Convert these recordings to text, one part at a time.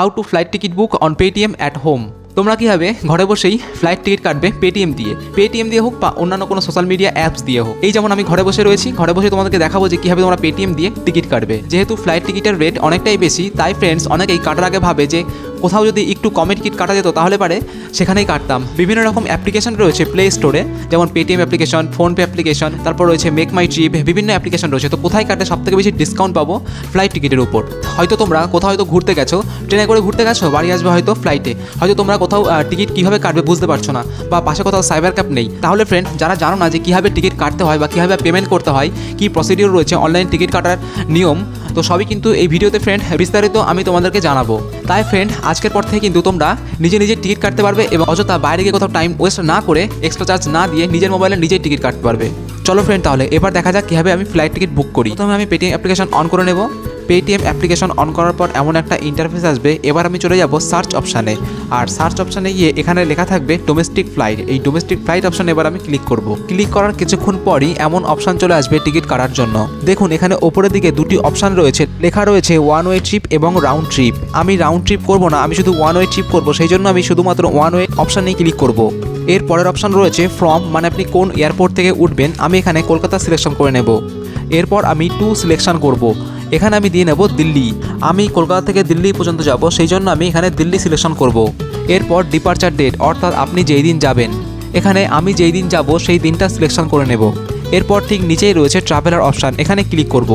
How to flight ticket book on Paytm at home. তোমরা কীভাবে ঘরে বসেই ফ্লাইট টিকিট কাটবে পেটিএম দিয়ে হোক বা অন্যান্য কোনো সোশ্যাল মিডিয়া অ্যাপস দিয়ে হোক। এই যেমন আমি ঘরে বসে রয়েছি, ঘরে বসে তোমাদেরকে দেখাবো যে কীভাবে তোমরা পেটিএম দিয়ে টিকিট কাটবে। যেহেতু ফ্লাইট টিকিটের রেট অনেকটাই বেশি, তাই ফ্রেন্ডস অনেকেই কাটার আগে ভাবে যে কোথাও যদি একটু কমে টিকিট কাটা যেত তাহলে পারে সেখানেই কাটতাম। বিভিন্ন রকম অ্যাপ্লিকেশন রয়েছে প্লে স্টোরে, যেমন পেটিএম অ্যাপ্লিকেশন, ফোনপে অ্যাপ্লিকেশন, তারপর রয়েছে মেক মাই ট্রিপ, বিভিন্ন অ্যাপ্লিকেশন রয়েছে। তো কোথায় কাটে সবথেকে বেশি ডিসকাউন্ট পাবো ফ্লাইট টিকিটের উপর। হয়তো তোমরা কোথাও হয়তো ঘুরতে গেছো, ট্রেনে করে ঘুরতে গেছো, বাড়ি আসবে হয়তো ফ্লাইটে, হয়তো তোমরা কোথাও টিকিট কীভাবে কাটবে বুঝতে পারছো না, বা পাশে কোথাও সাইবার ক্যাফ নেই। তাহলে ফ্রেন্ড যারা জানো না যে কীভাবে টিকিট কাটতে হয় বা কীভাবে পেমেন্ট করতে হয়, কী প্রসিডিওর রয়েছে অনলাইন টিকিট কাটার নিয়ম, তো সবই কিন্তু এই ভিডিওতে ফ্রেন্ড বিস্তারিত আমি তোমাদেরকে জানাবো। তাই ফ্রেন্ড আজকের পর থেকে কিন্তু তোমরা নিজে টিকিট কাটতে পারবে এবং অযথা বাইরে গিয়ে কোথাও টাইম ওয়েস্ট না করে, এক্সট্রা চার্জ না দিয়ে নিজের মোবাইলে নিজেই টিকিট কাটতে পারবে। চলো ফ্রেন্ড তাহলে এবার দেখা যাক কীভাবে আমি ফ্লাইট টিকিট বুক করি। প্রথমে আমি পেটিএম অ্যাপ্লিকেশন অন করে নেব। পেটিএম অ্যাপ্লিকেশন অন করার পর এমন একটা ইন্টারফেস আসবে। এবার আমি চলে যাব সার্চ অপশানে, আর সার্চ অপশানে গিয়ে এখানে লেখা থাকবে ডোমেস্টিক ফ্লাইট। এই ডোমেস্টিক ফ্লাইট অপশানে এবার আমি ক্লিক করব। ক্লিক করার কিছুক্ষণ পরই এমন অপশান চলে আসবে টিকিট কাটার জন্য। দেখুন এখানে ওপরের দিকে দুটি অপশান রয়েছে, লেখা রয়েছে ওয়ান ওয়ে ট্রিপ এবং রাউন্ড ট্রিপ। আমি রাউন্ড ট্রিপ করবো না, আমি শুধু ওয়ান ওয়ে ট্রিপ করবো, সেই জন্য আমি শুধুমাত্র ওয়ান ওয়ে অপশানেই ক্লিক করব। এর পরের অপশান রয়েছে ফ্রম, মানে আপনি কোন এয়ারপোর্ট থেকে উঠবেন। আমি এখানে কলকাতা সিলেকশন করে নেব। এরপর আমি টু সিলেকশন করব। এখানে আমি দিয়ে নেব দিল্লি। আমি কলকাতা থেকে দিল্লি পর্যন্ত যাব, সেই জন্য আমি এখানে দিল্লি সিলেকশন করব। এরপর ডিপারচার ডেট, অর্থাৎ আপনি যেই দিন যাবেন, এখানে আমি যেই দিন যাব সেই দিনটা সিলেকশন করে নেব। এরপর ঠিক নিচেই রয়েছে ট্রাভেলার অপশান, এখানে ক্লিক করব।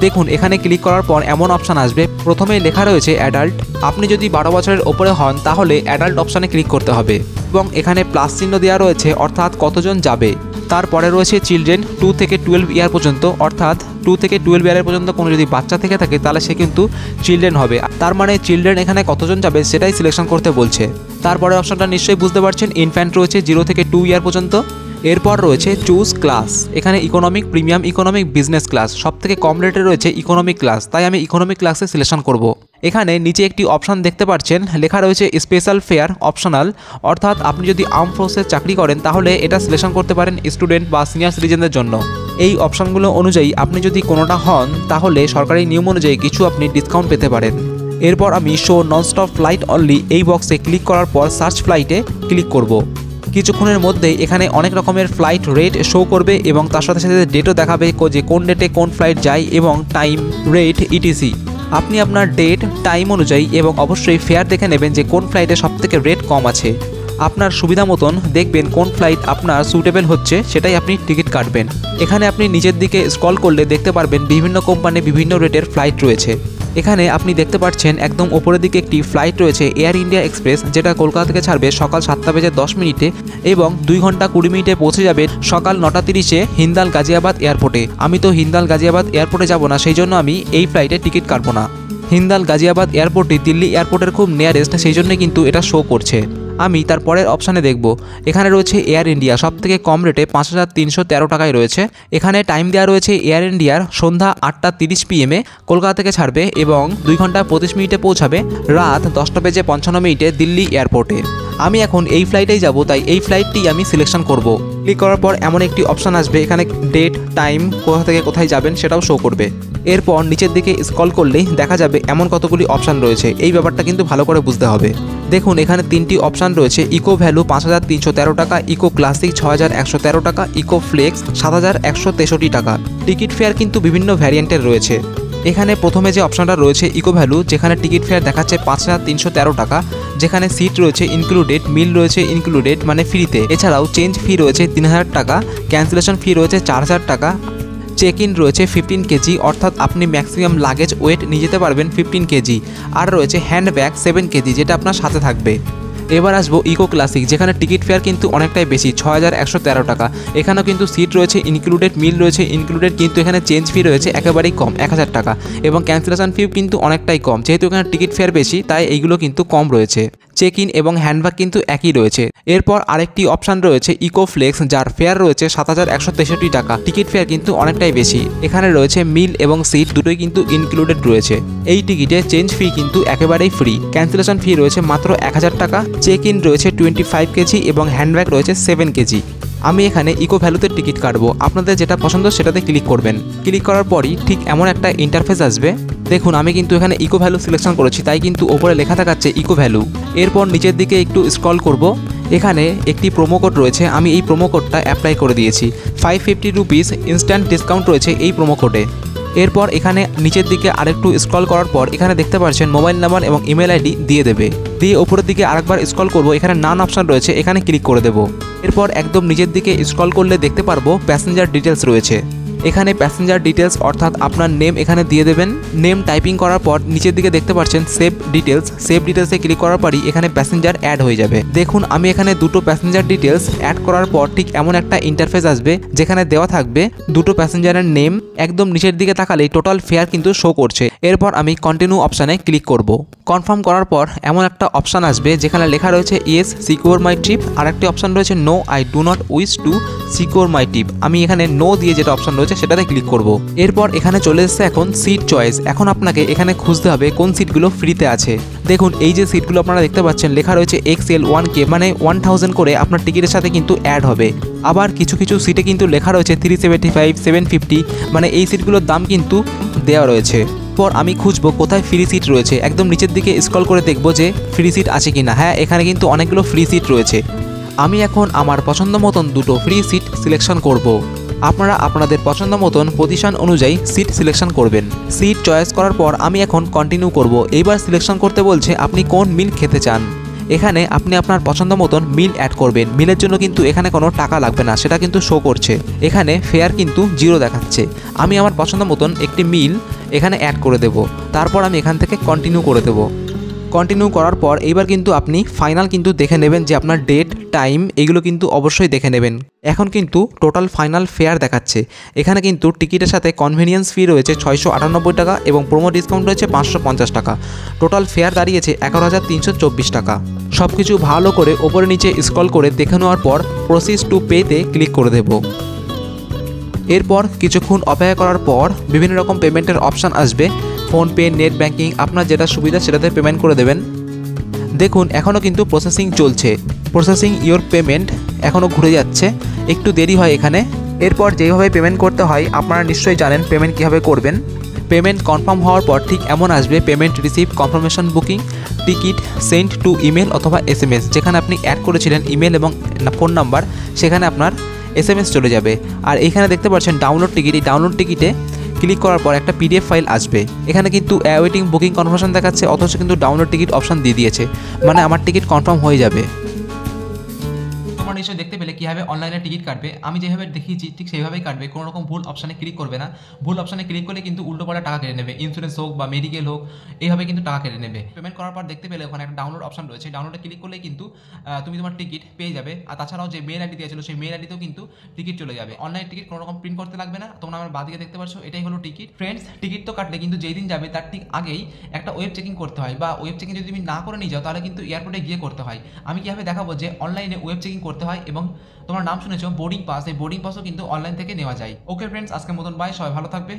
দেখুন এখানে ক্লিক করার পর এমন অপশান আসবে, প্রথমেই লেখা রয়েছে অ্যাডাল্ট। আপনি যদি 12 বছরের ওপরে হন তাহলে অ্যাডাল্ট অপশানে ক্লিক করতে হবে এবং এখানে প্লাস চিহ্ন দেওয়া রয়েছে, অর্থাৎ কতজন যাবে। তারপরে রয়েছে চিলড্রেন 2 থেকে 12 ইয়ার পর্যন্ত, অর্থাৎ 2 থেকে 12 ইয়ারের পর্যন্ত কোনো যদি বাচ্চা থেকে থাকে তাহলে সে কিন্তু চিলড্রেন হবে। তার মানে চিলড্রেন এখানে কতজন যাবে সেটাই সিলেকশন করতে বলছে। তারপরে অপশনটা নিশ্চয়ই বুঝতে পারছেন, ইনফ্যান্ট রয়েছে 0 থেকে 2 ইয়ার পর্যন্ত। এরপর রয়েছে চুজ ক্লাস, এখানে economic, premium economic, business class, সব থেকে কম রেটে রয়েছে ইকোনমিক ক্লাস, তাই আমি ইকোনমিক ক্লাসে সিলেকশন করব। এখানে নিচে একটি অপশান দেখতে পাচ্ছেন, লেখা রয়েছে স্পেশাল ফেয়ার অপশনাল, অর্থাৎ আপনি যদি আর্ম ফোর্সে চাকরি করেন তাহলে এটা সিলেকশন করতে পারেন স্টুডেন্ট বা সিনিয়র সিটিজেনদের জন্য। এই অপশানগুলো অনুযায়ী আপনি যদি কোনোটা হন তাহলে সরকারি নিয়ম অনুযায়ী কিছু আপনি ডিসকাউন্ট পেতে পারেন। এরপর আমি শো ননস্টপ ফ্লাইট অনলি এই বক্সে ক্লিক করার পর সার্চ ফ্লাইটে ক্লিক করব। কিছুক্ষণের মধ্যেই এখানে অনেক রকমের ফ্লাইট রেট শো করবে এবং তার সাথে সাথে ডেটও দেখাবে যে কোন ডেটে কোন ফ্লাইট যায় এবং টাইম, রেট, ইটিসি। আপনি আপনার ডেট, টাইম অনুযায়ী এবং অবশ্যই ফেয়ার দেখে নেবেন যে কোন ফ্লাইটে সবথেকে রেট কম আছে। আপনার সুবিধা মতন দেখবেন কোন ফ্লাইট আপনার সুটেবল হচ্ছে, সেটাই আপনি টিকিট কাটবেন। এখানে আপনি নিচের দিকে স্ক্রল করলে দেখতে পারবেন বিভিন্ন কোম্পানি বিভিন্ন রেটের ফ্লাইট রয়েছে। এখানে আপনি দেখতে পাচ্ছেন একদম ওপরের দিকে একটি ফ্লাইট রয়েছে এয়ার ইন্ডিয়া এক্সপ্রেস, যেটা কলকাতা থেকে ছাড়বে সকাল 7:10 এবং 2 ঘন্টা 20 মিনিটে পৌঁছে যাবে সকাল 9:30 হিন্দাল গাজিয়াবাদ এয়ারপোর্টে। আমি তো হিন্দাল গাজিয়াবাদ এয়ারপোর্টে যাব না, সেই জন্য আমি এই ফ্লাইটে টিকিট কাটবো না। হিন্দাল গাজিয়াবাদ এয়ারপোর্টটি দিল্লি এয়ারপোর্টের খুব নিয়ারেস্ট, সেই জন্য কিন্তু এটা শো করছে। আমি তার পরের অপশানে দেখব, এখানে রয়েছে এয়ার ইন্ডিয়া, সব থেকে কম রেটে 5313 টাকায় রয়েছে। এখানে টাইম দেওয়া রয়েছে এয়ার ইন্ডিয়ার সন্ধ্যা 8:30 PM কলকাতা থেকে ছাড়বে এবং 2 ঘন্টা 25 মিনিটে পৌঁছাবে রাত 10:55 দিল্লি এয়ারপোর্টে। আমি এখন এই ফ্লাইটেই যাব, তাই এই ফ্লাইটটি আমি সিলেকশন করব। ক্লিক করার পর এমন একটি অপশান আসবে, এখানে ডেট, টাইম, কোথা থেকে কোথায় যাবেন সেটাও শো করবে। এরপর নিচের দিকে স্ক্রল করলেই দেখা যাবে এমন কতগুলি অপশান রয়েছে। এই ব্যাপারটা কিন্তু ভালো করে বুঝতে হবে। দেখুন এখানে 3টি অপশান রয়েছে, ইকো ভ্যালু 5313 টাকা, ইকো ক্লাসিক 6113 টাকা, ইকো ফ্লেক্স 7163 টাকা। টিকিট ফেয়ার কিন্তু বিভিন্ন ভ্যারিয়েন্টের রয়েছে। এখানে প্রথমে যে অপশানটা রয়েছে ইকো ভ্যালু, যেখানে টিকিট ফেয়ার দেখাচ্ছে 5313 টাকা, যেখানে সিট রয়েছে ইনক্লুডেড, মিল রয়েছে ইনক্লুডেড মানে ফ্রিতে, এছাড়াও চেঞ্জ ফি রয়েছে 3000 টাকা, ক্যান্সেলেশন ফি রয়েছে 4000 টাকা, চেক ইন রয়েছে 15 কেজি, অর্থাৎ আপনি ম্যাক্সিমাম লাগেজ ওয়েট নিয়ে যেতে পারবেন 15 কেজি, আর রয়েছে হ্যান্ড ব্যাগ 7 কেজি, যেটা আপনার সাথে থাকবে। এবার আসবো ইকো ক্লাসিক, যেখানে টিকিট ফেয়ার কিন্তু অনেকটাই বেশি 6113 টাকা। এখানেও কিন্তু সিট রয়েছে ইনক্লুডেড, মিল রয়েছে ইনক্লুডেড, কিন্তু এখানে চেঞ্জ ফি রয়েছে একেবারেই কম 1000 টাকা এবং ক্যান্সেলেশন ফি কিন্তু অনেকটাই কম। যেহেতু এখানে টিকিট ফেয়ার বেশি তাই এইগুলো কিন্তু কম রয়েছে। চেক ইন এবং হ্যান্ডব্যাগ কিন্তু একই রয়েছে। এরপর আরেকটি অপশান রয়েছে ইকো ফ্লেক্স, যার ফেয়ার রয়েছে 7163 টাকা, টিকিট ফেয়ার কিন্তু অনেকটাই বেশি। এখানে রয়েছে মিল এবং সিট দুটোই কিন্তু ইনক্লুডেড রয়েছে। এই টিকিটে চেঞ্জ ফি কিন্তু একেবারেই ফ্রি, ক্যান্সেলেশন ফি রয়েছে মাত্র 1000 টাকা, চেক ইন রয়েছে 25 কেজি এবং হ্যান্ডব্যাগ রয়েছে 7 কেজি। আমি এখানে ইকো ভ্যালুতে টিকিট কাটবো। আপনাদের যেটা পছন্দ সেটাতে ক্লিক করবেন। ক্লিক করার পরই ঠিক এমন একটা ইন্টারফেস আসবে। দেখুন আমি কিন্তু এখানে ইকো ভ্যালু সিলেকশন করেছি, তাই কিন্তু ওপরে লেখা থাকাচ্ছে ইকো ভ্যালু। এরপর নিচের দিকে একটু স্ক্রল করব। এখানে একটি প্রোমো কোড রয়েছে, আমি এই প্রোমো কোডটা অ্যাপ্লাই করে দিয়েছি। 550 রুপিস ইনস্ট্যান্ট ডিসকাউন্ট রয়েছে এই প্রোমো কোডে। এরপর এখানে নিচের দিকে আরেকটু স্ক্রল করার পর এখানে দেখতে পাচ্ছেন মোবাইল নাম্বার এবং ইমেল আইডি দিয়ে দেবে। দিয়ে ওপরের দিকে আরেকবার স্ক্রল করব, এখানে নান অপশন রয়েছে, এখানে ক্লিক করে দেব। এরপর একদম নিচের দিকে স্ক্রল করলে দেখতে পারবো প্যাসেঞ্জার ডিটেলস রয়েছে। এখানে প্যাসেঞ্জার ডিটেলস অর্থাৎ আপনার নেম এখানে দিয়ে দেবেন। নেম টাইপিং করার পর নিচের দিকে দেখতে পাচ্ছেন সেভ ডিটেলস। সেভ ডিটেলসে ক্লিক করার পরই এখানে প্যাসেঞ্জার অ্যাড হয়ে যাবে। দেখুন আমি এখানে দুটো প্যাসেঞ্জার ডিটেলস অ্যাড করার পর ঠিক এমন একটা ইন্টারফেস আসবে যেখানে দেওয়া থাকবে দুটো প্যাসেঞ্জারের নেম। একদম নিচের দিকে তাকালেই টোটাল ফেয়ার কিন্তু শো করছে। এরপর আমি কন্টিনিউ অপশানে ক্লিক করব। কনফার্ম করার পর এমন একটা অপশান আসবে যেখানে লেখা রয়েছে ইয়েস সিকিউর মাই ট্রিপ, আর একটি অপশান রয়েছে no I do not wish to secure my trip. আমি এখানে নো দিয়ে যেটা অপশান রয়েছে সেটাতে ক্লিক করব। এরপর এখানে চলে এসেছে এখন সিট চয়েস। এখন আপনাকে এখানে খুঁজতে হবে কোন সিটগুলো ফ্রিতে আছে। দেখুন এই যে সিটগুলো আপনারা দেখতে পাচ্ছেন লেখা রয়েছে XL 1K, মানে 1000 করে আপনার টিকিটের সাথে কিন্তু অ্যাড হবে। আবার কিছু কিছু সিটে কিন্তু লেখা রয়েছে 375, 750, মানে এই সিটগুলোর দাম কিন্তু দেওয়া রয়েছে। পর আমি খুঁজবো কোথায় ফ্রি সিট রয়েছে। একদম নিচের দিকে স্ক্রল করে দেখব যে ফ্রি সিট আছে কিনা। হ্যাঁ, এখানে কিন্তু অনেকগুলো ফ্রি সিট রয়েছে। আমি এখন আমার পছন্দ মতন দুটো ফ্রি সিট সিলেকশন করব। আপনারা আপনাদের পছন্দ মতন পজিশন অনুযায়ী সিট সিলেকশন করবেন। সিট চয়েস করার পর আমি এখন কন্টিনিউ করব। এইবার সিলেকশন করতে বলছে আপনি কোন মিল খেতে চান। এখানে আপনি আপনার পছন্দ মতন মিল অ্যাড করবেন। মিলের জন্য কিন্তু এখানে কোনো টাকা লাগবে না, সেটা কিন্তু শো করছে। এখানে ফেয়ার কিন্তু 0 দেখাচ্ছে। আমি আমার পছন্দ মতন একটি মিল এখানে অ্যাড করে দেব। তারপর আমি এখান থেকে কন্টিনিউ করে দেব। কন্টিনিউ করার পর এইবার কিন্তু আপনি ফাইনাল কিন্তু দেখে নেবেন যে আপনার ডেট টাইম এগুলো কিন্তু অবশ্যই দেখে নেবেন। এখন কিন্তু টোটাল ফাইনাল ফেয়ার দেখাচ্ছে। এখানে কিন্তু টিকিটের সাথে কনভেনিয়েন্স ফি রয়েছে 698 টাকা এবং প্রোমো ডিসকাউন্ট রয়েছে 550 টাকা। টোটাল ফেয়ার দাঁড়িয়েছে 11,324 টাকা। সব কিছু ভালো করে ওপরে নিচে স্ক্রল করে দেখে নেওয়ার পর প্রসিড টু পেতে ক্লিক করে দেব। এরপর কিছুক্ষণ অপেক্ষা করার পর বিভিন্ন রকম পেমেন্টের অপশান আসবে। ফোনপে, নেট ব্যাঙ্কিং, আপনার যেটা সুবিধা সেটাতে পেমেন্ট করে দেবেন। দেখুন এখনও কিন্তু প্রসেসিং চলছে। প্রসেসিং ইওর পেমেন্ট এখনও ঘুরে যাচ্ছে, একটু দেরি হয় এখানে। এরপর যেভাবে পেমেন্ট করতে হয় আপনারা নিশ্চয়ই জানেন পেমেন্ট কীভাবে করবেন। পেমেন্ট কনফার্ম হওয়ার পর ঠিক এমন আসবে payment receive, confirmation, booking, ticket send to email অথবা SMS। যেখানে আপনি অ্যাড করেছিলেন ইমেল এবং ফোন নাম্বার, সেখানে আপনার SMS চলে যাবে। আর এইখানে দেখতে পাচ্ছেন ডাউনলোড টিকিট। এই ডাউনলোড টিকিটে ক্লিক করার পর একটা PDF ফাইল আসবে। এখানে কিন্তু অ্যাওয়েটিং বুকিং কনফার্মেশন দেখাচ্ছে, অথচ কিন্তু ডাউনলোড টিকিট অপশান দিয়ে দিয়েছে, মানে আমার টিকিট কনফার্ম হয়ে যাবে। তোমরা নিশ্চয়ই দেখতে পেলে কীভাবে অনলাইনে টিকিট কাটবে। আমি যেভাবে দেখিয়েছি ঠিক সেইভাবেই কাটবে। কোনো রকম ভুল অপশানে ক্লিক করবে না। ভুল অপশানে ক্লিক করলে কিন্তু উল্টোপাল্টা টাকা কেটে নেবে। ইন্স্যুরেন্স হোক বা মেডিকেল হোক, এইভাবে কিন্তু টাকা কেটে নেবে। পেমেন্ট করার পর দেখতে পেলে ওখানে একটা ডাউনলোড অপশান রয়েছে। ডাউনলোডে ক্লিক করলে কিন্তু তুমি তোমার টিকিট পেয়ে যাবে। আর তাছাড়াও যে মেল আইডি দিয়েছিল সেই মেল আইডিতেও কিন্তু টিকিট চলে যাবে। অনলাইন টিকিট কোনো রকম প্রিন্ট করতে লাগবে না। তোমরা আমার বাদিকে দেখতে পাচ্ছ, এটাই হলো টিকিট। ফ্রেন্ডস, টিকিট তো কাটলে কিন্তু যেই দিন যাবে তার ঠিক আগেই একটা ওয়েব চেকিং করতে হয়, বা ওয়েব চেকিং যদি তুমি না করে নিয়ে যাও তাহলে কিন্তু এয়ারপোর্টে গিয়ে করতে হয়। আমি কীভাবে দেখাবো যে অনলাইনে ওয়েব চেকিং করতে হয়। এবং তোমার নাম শুনেছো বোর্ডিং পাস, এই বোর্ডিং পাসও কিন্তু অনলাইন থেকে নেওয়া যায়। ওকে ফ্রেন্ডস, আজকের মতন বাই, সবাই ভালো থাকবে।